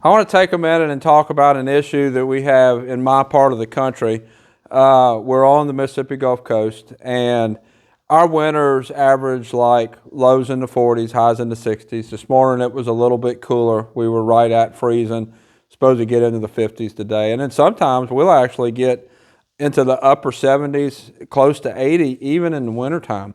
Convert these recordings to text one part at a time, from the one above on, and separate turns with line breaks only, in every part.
I want to take a minute and talk about an issue that we have in my part of the country. We're on the Mississippi Gulf Coast, and our winters average like lows in the 40s, highs in the 60s. This morning it was a little bit cooler. We were right at freezing, supposed to get into the 50s today. And then sometimes we'll actually get into the upper 70s, close to 80, even in the wintertime.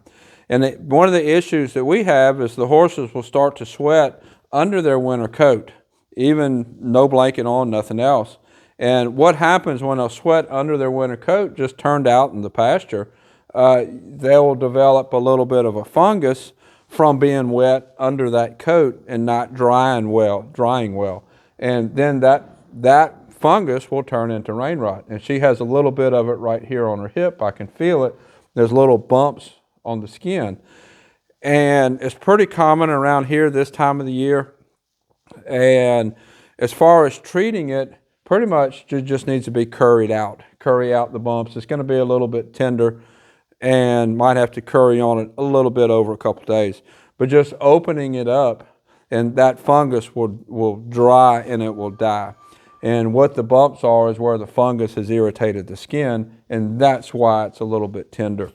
And one of the issues that we have is the horses will start to sweat under their winter coat, even no blanket on, nothing else. And what happens when they'll sweat under their winter coat, just turned out in the pasture, they'll develop a little bit of a fungus from being wet under that coat and not drying well. And then that fungus will turn into rain rot. And she has a little bit of it right here on her hip. I can feel it. There's little bumps on the skin. And it's pretty common around here this time of the year. And as far as treating it, pretty much it just needs to be curry out the bumps. It's going to be a little bit tender and might have to curry on it a little bit over a couple days. But just opening it up, and that fungus will dry and it will die. And what the bumps are is where the fungus has irritated the skin, and that's why it's a little bit tender.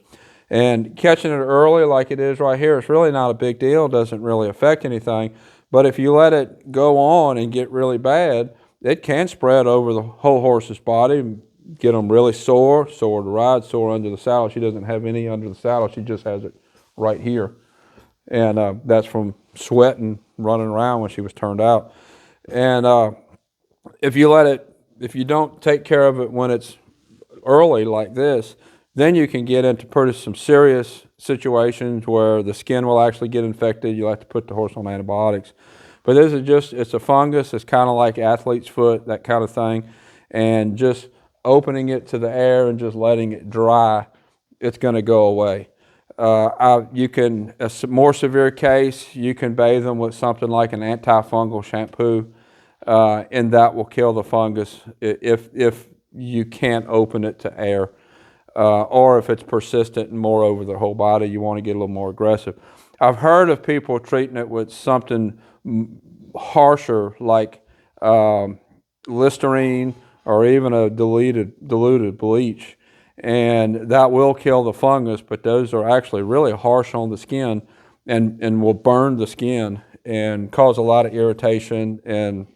And catching it early like it is right here, it's really not a big deal. It doesn't really affect anything. But if you let it go on and get really bad, it can spread over the whole horse's body and get them really sore to ride, sore under the saddle. She doesn't have any under the saddle. She just has it right here. And that's from sweating, running around when she was turned out. And if you don't take care of it when it's early like this, then you can get into some serious situations where the skin will actually get infected. You'll have to put the horse on antibiotics. But this is it's a fungus. It's kind of like athlete's foot, that kind of thing. And just opening it to the air and just letting it dry, it's going to go away. A more severe case, you can bathe them with something like an antifungal shampoo, and that will kill the fungus if you can't open it to air. Or if it's persistent and more over the whole body, you want to get a little more aggressive. I've heard of people treating it with something harsher like Listerine or even a diluted bleach, and that will kill the fungus, but those are actually really harsh on the skin and will burn the skin and cause a lot of irritation, and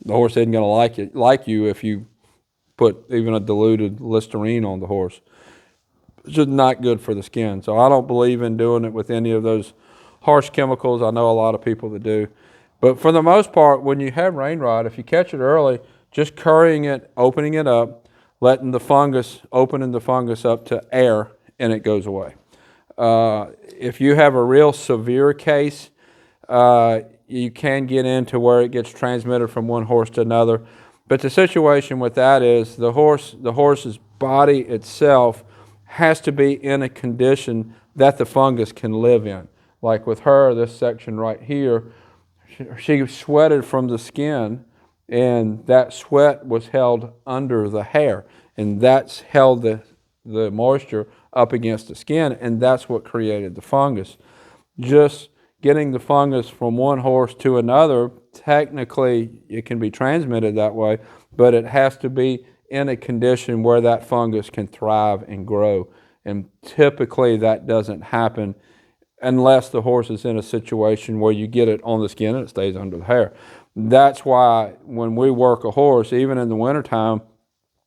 the horse isn't going to like you if you put even a diluted Listerine on the horse. It's just not good for the skin. So I don't believe in doing it with any of those harsh chemicals. I know a lot of people that do. But for the most part, when you have rain rot, if you catch it early, just currying it, opening it up, opening the fungus up to air, and it goes away. If you have a real severe case, you can get into where it gets transmitted from one horse to another. But the situation with that is the horse's body itself has to be in a condition that the fungus can live in. Like with her, this section right here, she sweated from the skin, and that sweat was held under the hair, and that's held the moisture up against the skin, and that's what created the fungus. Just getting the fungus from one horse to another, technically it can be transmitted that way, but it has to be in a condition where that fungus can thrive and grow. And typically that doesn't happen unless the horse is in a situation where you get it on the skin and it stays under the hair. That's why when we work a horse, even in the wintertime,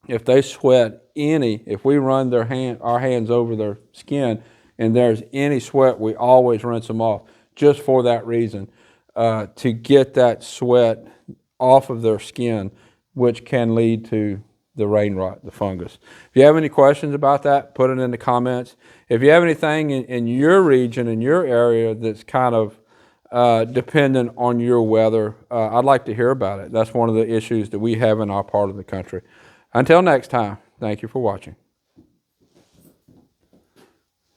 if they sweat if we run our hands over their skin and there's any sweat, we always rinse them off just for that reason, to get that sweat off of their skin, which can lead to the rain rot, the fungus. If you have any questions about that, put it in the comments. If you have anything in your region, in your area, that's kind of dependent on your weather, I'd like to hear about it. That's one of the issues that we have in our part of the country. Until next time, thank you for watching.